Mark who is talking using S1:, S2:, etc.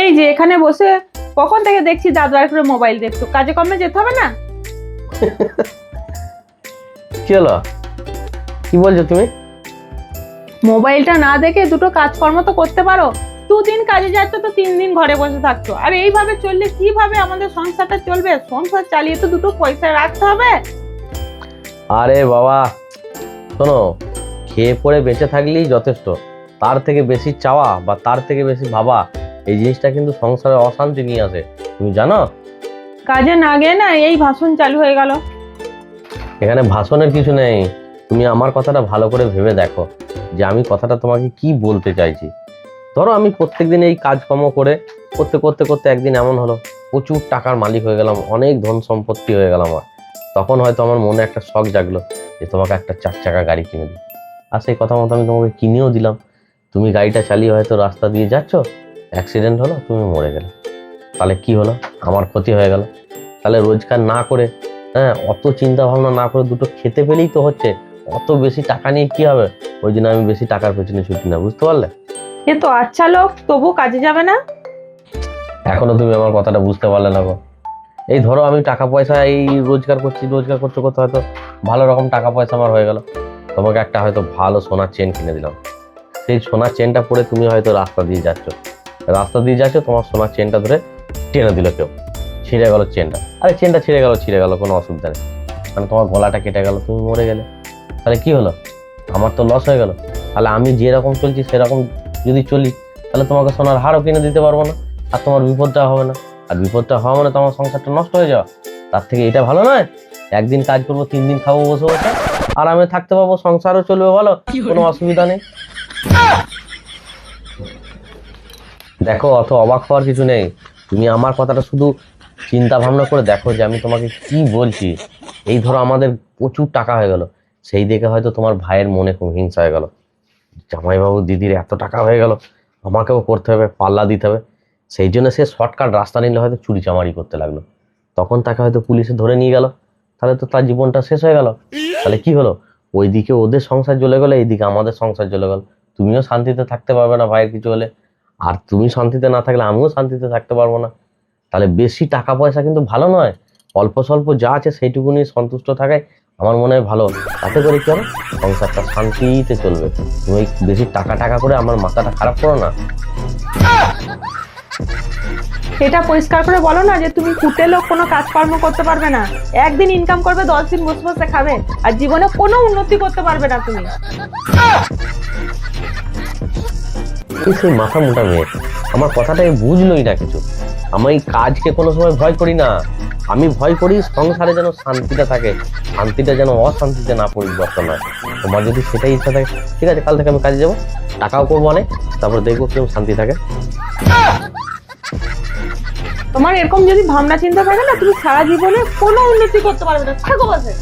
S1: এই যে এখানে বসে কখন থেকে দেখছি দাদু আর করে মোবাইল দেখছো, কাজে কমে যেতে হবে না?
S2: কি হলো, কি বলছো তুমি?
S1: মোবাইলটা না দেখে দুটো কাজকর্ম তো করতে পারো। 2 দিন কাজে যাচ্ছ তো 3 দিন ঘরে বসে থাকছো, আর এইভাবে চললে কিভাবে আমাদের সংসারটা চলবে? সংসার চালিয়ে তো দুটো পয়সা রাখতে হবে।
S2: আরে বাবা শোনো, খেয়ে পড়ে বেঁচে থাকলেই যথেষ্ট। তার থেকে বেশি চাওয়া বা তার থেকে বেশি ভাবা, এই জিনিসটা কিন্তু সংসারে অশান্তি নিয়ে আসে, তুমি জানো?
S1: কাজে না গিয়ে না এই ভাষণ চালু হয়ে গেল।
S2: এখানে ভাষণের কিছু নেই, তুমি আমার কথাটা ভালো করে ভেবে দেখো যে আমি কথাটা তোমাকে কি বলতে চাইছি। ধরো আমি প্রত্যেকদিন এই কাজকর্ম করে করতে করতে করতে একদিন এমন হলো প্রচুর টাকার মালিক হয়ে গেলাম, অনেক ধন সম্পত্তি হয়ে গেল আমার। তখন হয়তো আমার মনে একটা শখ জাগলো যে তোমাকে একটা 4 চাকা গাড়ি কিনে দিই। আর সেই কথা মতো আমি তোমাকে কিনেও দিলাম। তুমি গাড়িটা চালিয়ে হয়তো রাস্তা দিয়ে যাচ্ছ, অ্যাক্সিডেন্ট হলো, তুমি মরে গেলে। তাহলে কি হলো? আমার ক্ষতি হয়ে গেল। তাহলে রোজগার না করে, অত চিন্তা ভাবনা না করে দুটো খেতে পেলেই তো হচ্ছে। অত বেশি টাকা নিয়ে কি হবে? ওই জন্য আমি বেশি টাকার পেছনে ছুটি না, বুঝতে পারলে?
S1: এ তো আচ্ছা লোক, তবু কাজে যাবে না?
S2: এখনো তুমি আমার কথাটা বুঝতে পারলে না গো। এই ধরো আমি টাকা পয়সা এই রোজগার করতে করতে হয়তো ভালো রকম টাকা পয়সা আমার হয়ে গেল। তোমাকে একটা হয়তো ভালো সোনার চেন কিনে দিলাম। সেই সোনার চেনটা পরে তুমি হয়তো রাস্তা দিয়ে যাচ্ছ, তোমার সোনার চেনটা ধরে টেনে দিল কেউ, ছিঁড়ে গেল চেনটা। আরে চেনটা ছিঁড়ে গেল, কোনো অসুবিধা নেই, মানে তোমার গলাটা কেটে গেল, তুমি মরে গেলে। তাহলে কি হলো? আমার তো লস হয়ে গেল। তাহলে আমি যেরকম চলছি সেরকম যদি চলি, তাহলে তোমাকে সোনার হারও কিনে দিতে পারবো না, আর তোমার বিপদটা হবে না। আর বিপদটা হওয়া মানে তোমার সংসারটা নষ্ট হয়ে যাওয়া। তার থেকে এটা ভালো নয়? একদিন কাজ করবো, 3 দিন খাবো বসে বসে, আরামে থাকতে পারবো, সংসারও চলবে ভালো, কোনো অসুবিধা নেই। দেখো, অত অবাক হওয়ার কিছু নেই। তুমি আমার কথাটা শুধু চিন্তা ভাবনা করে দেখো যে আমি তোমাকে কি বলছি। এই ধরো আমাদের প্রচুর টাকা হয়ে গেল, সেই দেখে হয়তো তোমার ভাইয়ের মনে খুব হিংসা হয়ে গেল, জামাইবাবু দিদির এত টাকা হয়ে গেল, আমাকেও করতে হবে, পাল্লা দিতে হবে। সেই জন্য সে শর্টকাট রাস্তা নিলে হয়তো চুরি চামারি করতে লাগলো। তখন তাকে হয়তো পুলিশে ধরে নিয়ে গেল, তাহলে তো তার জীবনটা শেষ হয়ে গেল। তাহলে কি হলো? ওইদিকে ওদের সংসার জ্বলে গেলো, এইদিকে আমাদের সংসার জ্বলে গেল। তুমিও শান্তিতে থাকতে পারবে না ভাইয়ের কিছু হলে, আর তুমি শান্তিতে না থাকলে আমিও শান্তিতে থাকতে পারবো না। তাহলে বেশি টাকা পয়সা কিন্তু ভালো নয়। অল্প স্বল্প যা আছে সেইটুকু নিয়ে সন্তুষ্ট থাকাই আমার মনে হয় ভালো। তাতে করে কি হবে? সংসারটা শান্তিতে চলবে। তুমি বেশি টাকা করে আমার মাথাটা খারাপ করো না।
S1: এটা পরিষ্কার করে বলো না যে তুমি কুটে লোক, কোনো কাজকর্ম করতে পারবে না। একদিন ইনকাম করবে, 10 দিন বসে বসে খাবে, আর জীবনে কোনো উন্নতি করতে পারবে না তুমি।
S2: সেই মাথা মোটা মেয়ে আমার কথাটাই বুঝলোই না কিছু। আমি এই কাজকে কোনো সময় ভয় করি না, আমি ভয় করি সংসারে যেন শান্তিটা থাকে, শান্তিটা যেন অশান্তিতে না পরিবর্তন হয়। তোমার যদি সেটাই ইচ্ছা থাকে, ঠিক আছে, কাল থেকে আমি কাজে যাবো, টাকাও করবো অনেক, তারপর দেখবো কেউ শান্তি থাকে।
S1: তোমার এরকম যদি ভাবনা চিন্তা থাকে না, তুমি সারা জীবনে কোনো উন্নতি করতে পারবে না। থাকো বসে।